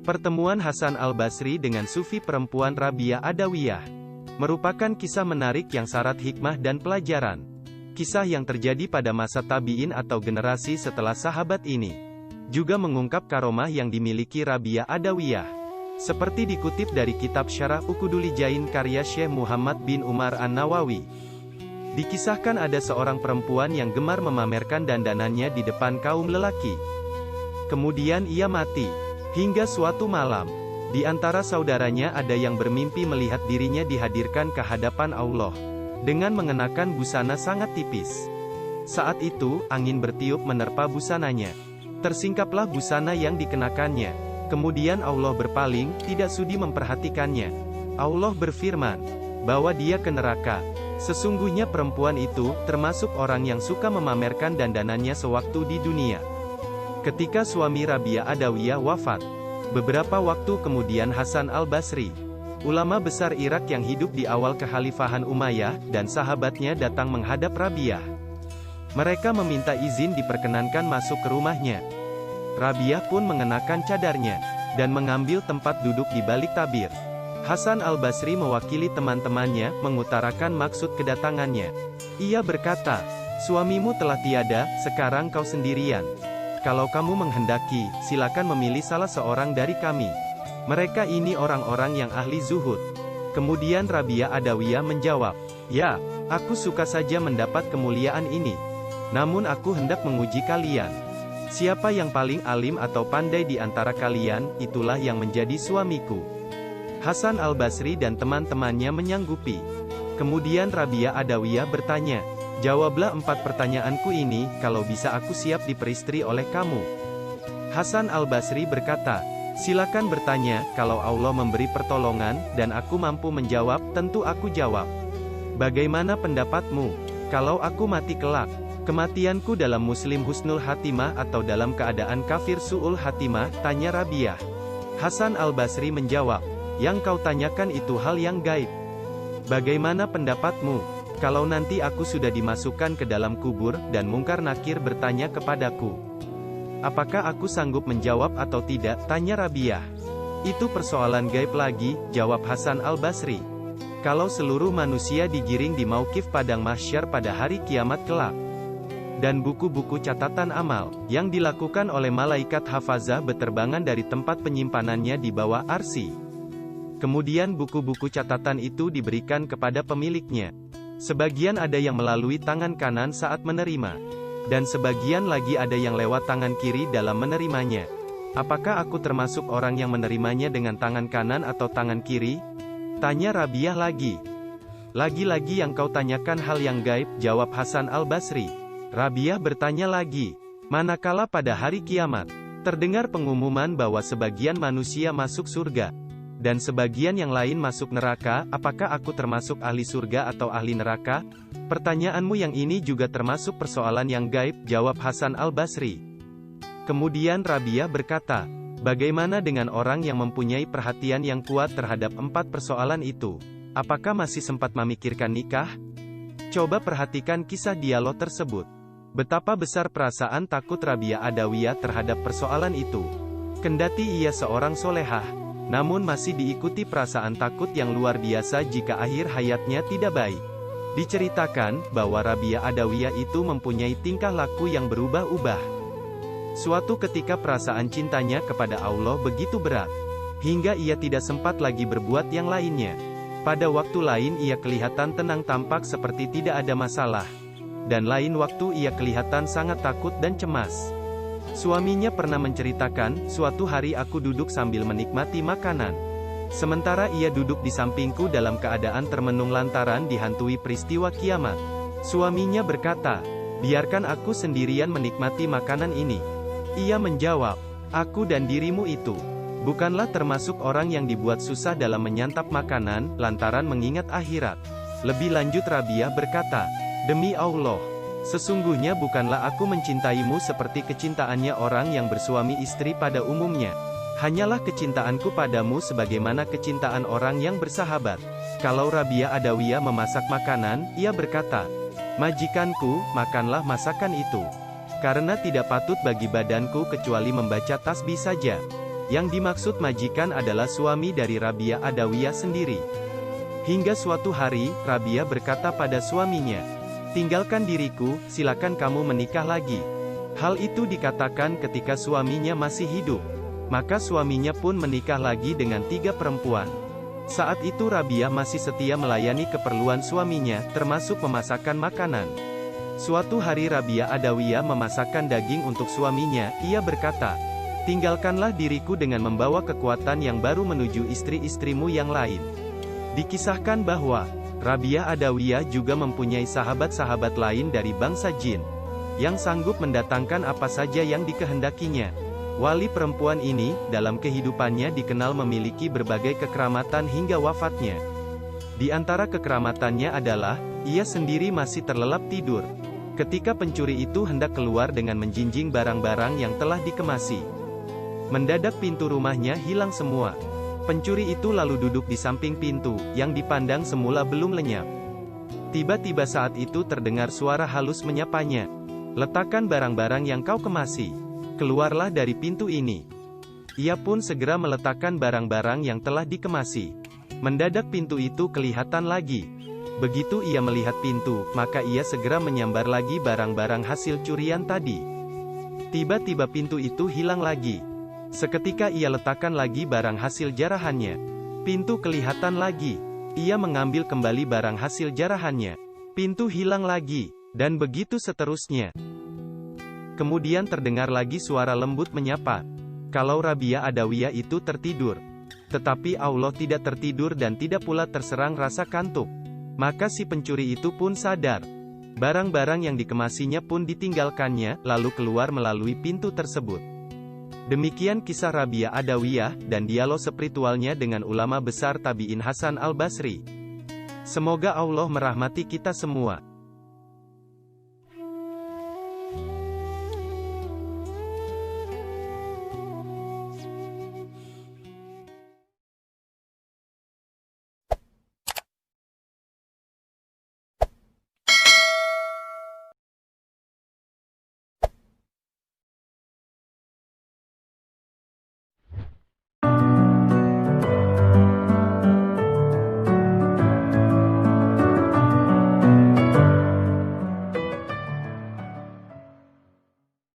Pertemuan Hasan al-Basri dengan sufi perempuan Rabi'ah Adawiyah merupakan kisah menarik yang syarat hikmah dan pelajaran. Kisah yang terjadi pada masa tabi'in atau generasi setelah sahabat ini juga mengungkap karomah yang dimiliki Rabi'ah Adawiyah. Seperti dikutip dari kitab Syarah Uqudul-Hijain karya Syekh Muhammad bin Umar An-Nawawi. Dikisahkan ada seorang perempuan yang gemar memamerkan dandanannya di depan kaum lelaki. Kemudian ia mati. Hingga suatu malam, di antara saudaranya ada yang bermimpi melihat dirinya dihadirkan ke hadapan Allah dengan mengenakan busana sangat tipis. Saat itu, angin bertiup menerpa busananya. Tersingkaplah busana yang dikenakannya. Kemudian Allah berpaling, tidak sudi memperhatikannya. Allah berfirman bahwa dia ke neraka. Sesungguhnya perempuan itu termasuk orang yang suka memamerkan dandanannya sewaktu di dunia. Ketika suami Rabi'ah Adawiyah wafat, beberapa waktu kemudian Hasan al-Basri, ulama besar Irak yang hidup di awal kekhalifahan Umayyah, dan sahabatnya datang menghadap Rabi'ah. Mereka meminta izin diperkenankan masuk ke rumahnya. Rabi'ah pun mengenakan cadarnya, dan mengambil tempat duduk di balik tabir. Hasan al-Basri mewakili teman-temannya, mengutarakan maksud kedatangannya. Ia berkata, "Suamimu telah tiada, sekarang kau sendirian. Kalau kamu menghendaki, silakan memilih salah seorang dari kami. Mereka ini orang-orang yang ahli zuhud." Kemudian Rabi'ah Adawiyah menjawab, "Ya, aku suka saja mendapat kemuliaan ini. Namun aku hendak menguji kalian. Siapa yang paling alim atau pandai di antara kalian, itulah yang menjadi suamiku." Hasan al-Basri dan teman-temannya menyanggupi. Kemudian Rabi'ah Adawiyah bertanya, "Jawablah 4 pertanyaanku ini, kalau bisa aku siap diperistri oleh kamu." Hasan al-Basri berkata, "Silakan bertanya, kalau Allah memberi pertolongan, dan aku mampu menjawab, tentu aku jawab." "Bagaimana pendapatmu? Kalau aku mati kelak, kematianku dalam muslim husnul hatimah atau dalam keadaan kafir su'ul hatimah?" tanya Rabi'ah. Hasan al-Basri menjawab, "Yang kau tanyakan itu hal yang gaib. Bagaimana pendapatmu? Kalau nanti aku sudah dimasukkan ke dalam kubur, dan Mungkar Nakir bertanya kepadaku, apakah aku sanggup menjawab atau tidak?" tanya Rabi'ah. "Itu persoalan gaib lagi," jawab Hasan al-Basri. "Kalau seluruh manusia digiring di Mauqif Padang Mahsyar pada hari kiamat kelak, dan buku-buku catatan amal, yang dilakukan oleh malaikat hafazah beterbangan dari tempat penyimpanannya di bawah arsy. Kemudian buku-buku catatan itu diberikan kepada pemiliknya. Sebagian ada yang melalui tangan kanan saat menerima, dan sebagian lagi ada yang lewat tangan kiri dalam menerimanya. Apakah aku termasuk orang yang menerimanya dengan tangan kanan atau tangan kiri?" tanya Rabi'ah lagi. "Lagi-lagi yang kau tanyakan hal yang gaib," jawab Hasan al-Basri. Rabi'ah bertanya lagi, "Manakala pada hari kiamat terdengar pengumuman bahwa sebagian manusia masuk surga, dan sebagian yang lain masuk neraka, apakah aku termasuk ahli surga atau ahli neraka?" "Pertanyaanmu yang ini juga termasuk persoalan yang gaib," jawab Hasan al-Basri. Kemudian Rabi'ah berkata, "Bagaimana dengan orang yang mempunyai perhatian yang kuat terhadap 4 persoalan itu? Apakah masih sempat memikirkan nikah?" Coba perhatikan kisah dialog tersebut. Betapa besar perasaan takut Rabi'ah Adawiyah terhadap persoalan itu. Kendati ia seorang solehah, namun masih diikuti perasaan takut yang luar biasa jika akhir hayatnya tidak baik. Diceritakan bahwa Rabi'ah Adawiyah itu mempunyai tingkah laku yang berubah-ubah. Suatu ketika perasaan cintanya kepada Allah begitu berat, hingga ia tidak sempat lagi berbuat yang lainnya. Pada waktu lain ia kelihatan tenang, tampak seperti tidak ada masalah. Dan lain waktu ia kelihatan sangat takut dan cemas. Suaminya pernah menceritakan, "Suatu hari aku duduk sambil menikmati makanan. Sementara ia duduk di sampingku dalam keadaan termenung lantaran dihantui peristiwa kiamat." Suaminya berkata, "Biarkan aku sendirian menikmati makanan ini." Ia menjawab, "Aku dan dirimu itu bukanlah termasuk orang yang dibuat susah dalam menyantap makanan, lantaran mengingat akhirat." Lebih lanjut Rabi'ah berkata, "Demi Allah, sesungguhnya bukanlah aku mencintaimu seperti kecintaannya orang yang bersuami istri pada umumnya. Hanyalah kecintaanku padamu sebagaimana kecintaan orang yang bersahabat." Kalau Rabi'ah Adawiyah memasak makanan, ia berkata, "Majikanku, makanlah masakan itu. Karena tidak patut bagi badanku kecuali membaca tasbih saja." Yang dimaksud majikan adalah suami dari Rabi'ah Adawiyah sendiri. Hingga suatu hari, Rabi'ah berkata pada suaminya, "Tinggalkan diriku, silakan kamu menikah lagi." Hal itu dikatakan ketika suaminya masih hidup. Maka suaminya pun menikah lagi dengan 3 perempuan. Saat itu Rabi'ah masih setia melayani keperluan suaminya, termasuk memasakkan makanan. Suatu hari Rabi'ah Adawiyah memasakkan daging untuk suaminya, ia berkata, "Tinggalkanlah diriku dengan membawa kekuatan yang baru menuju istri-istrimu yang lain." Dikisahkan bahwa, Rabi'ah Adawiyah juga mempunyai sahabat-sahabat lain dari bangsa jin, yang sanggup mendatangkan apa saja yang dikehendakinya. Wali perempuan ini, dalam kehidupannya dikenal memiliki berbagai kekeramatan hingga wafatnya. Di antara kekeramatannya adalah, ia sendiri masih terlelap tidur. Ketika pencuri itu hendak keluar dengan menjinjing barang-barang yang telah dikemasi. Mendadak pintu rumahnya hilang semua. Pencuri itu lalu duduk di samping pintu, yang dipandang semula belum lenyap. Tiba-tiba saat itu terdengar suara halus menyapanya. "Letakkan barang-barang yang kau kemasi. Keluarlah dari pintu ini." Ia pun segera meletakkan barang-barang yang telah dikemasi. Mendadak pintu itu kelihatan lagi. Begitu ia melihat pintu, maka ia segera menyambar lagi barang-barang hasil curian tadi. Tiba-tiba pintu itu hilang lagi. Seketika ia letakkan lagi barang hasil jarahannya. Pintu kelihatan lagi. Ia mengambil kembali barang hasil jarahannya. Pintu hilang lagi. Dan begitu seterusnya. Kemudian terdengar lagi suara lembut menyapa. Kalau Rabi'ah Adawiyah itu tertidur. Tetapi Allah tidak tertidur dan tidak pula terserang rasa kantuk. Maka si pencuri itu pun sadar. Barang-barang yang dikemasinya pun ditinggalkannya, lalu keluar melalui pintu tersebut. Demikian kisah Rabi'ah Adawiyah, dan dialog spiritualnya dengan ulama besar tabi'in Hasan al-Basri. Semoga Allah merahmati kita semua.